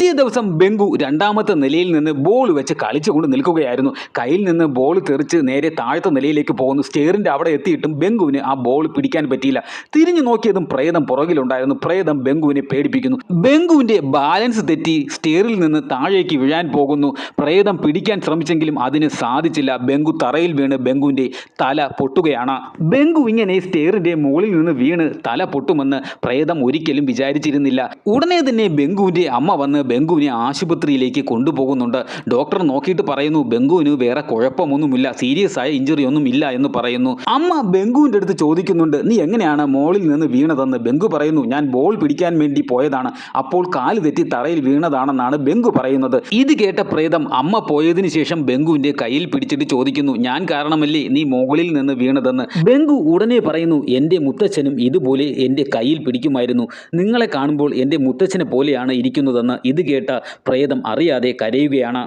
പിറ്റേ ദിവസം ബെങ്കു രണ്ടാമത്തെ നിലയിൽ നിന്ന് ബോൾ വെച്ച് കളിച്ചുകൊണ്ട് നിൽക്കുകയായിരുന്നു. കയ്യിൽ നിന്ന് ബോൾ തെറിച്ച് നേരെ താഴത്തെ നിലയിലേക്ക് പോകുന്നു. സ്റ്റെയറിൻ്റെ അവിടെ എത്തിയിട്ടും ബെങ്കുവിന് ആ ബോൾ പിടിക്കാൻ പറ്റിയില്ല. തിരിഞ്ഞു നോക്കിയതും പ്രേതം പുറകിലുണ്ടായിരുന്നു. പ്രേതം ബെങ്കുവിനെ പേടിപ്പിക്കുന്നു. ബെങ്കുവിൻ്റെ ബാലൻസ് തെറ്റി സ്റ്റെയറിൽ നിന്ന് താഴേക്ക് വീഴാൻ പോകുന്നു. പ്രേതം പിടിക്കാൻ ശ്രമിച്ചെങ്കിലും അതിന് സാധിച്ചില്ല. ബെങ്കു തറയിൽ വീണ് ബെങ്കുവിൻ്റെ തല പൊട്ടുകയാണ്. ബെങ്കു ഇങ്ങനെ സ്റ്റെയറിൻ്റെ മുകളിൽ നിന്ന് വീണ് തല പൊട്ടുമെന്ന് പ്രേതം ഒരിക്കലും വിചാരിച്ചിരുന്നില്ല. ഉടനെ തന്നെ ബെങ്കുവിൻ്റെ അമ്മ വന്ന് ബെങ്കുവിനെ ആശുപത്രിയിലേക്ക് കൊണ്ടുപോകുന്നുണ്ട്. ഡോക്ടർ നോക്കിയിട്ട് പറയുന്നു ബെങ്കുവിന് വേറെ കുഴപ്പമൊന്നുമില്ല, സീരിയസ് ആയ ഇഞ്ചുറി ഒന്നും ഇല്ല എന്ന് പറയുന്നു. അമ്മ ബെങ്കുവിൻ്റെ അടുത്ത് ചോദിക്കുന്നുണ്ട് നീ എങ്ങനെയാണ് മോളിൽ നിന്ന് വീണതെന്ന്. ബെങ്കു പറയുന്നു ഞാൻ ബോൾ പിടിക്കാൻ വേണ്ടി പോയതാണ്, അപ്പോൾ കാല് തെറ്റി തറയിൽ വീണതാണെന്നാണ് ബെങ്കു പറയുന്നത്. ഇത് കേട്ട പ്രേതം അമ്മ പോയതിനു ശേഷം ബെങ്കുവിൻ്റെ കയ്യിൽ പിടിച്ചിട്ട് ചോദിക്കുന്നു ഞാൻ കാരണമല്ലേ നീ മുകളിൽ നിന്ന് വീണതെന്ന്. ബെങ്കു ഉടനെ പറയുന്നു എൻ്റെ മുത്തച്ഛനും ഇതുപോലെ എൻ്റെ കയ്യിൽ പിടിക്കുമായിരുന്നു, നിങ്ങളെ കാണുമ്പോൾ എൻ്റെ മുത്തച്ഛനെ പോലെയാണ് ഇരിക്കുന്നതെന്ന്. ഇത് കേട്ട പ്രേതം അറിയാതെ കരയുകയാണ്.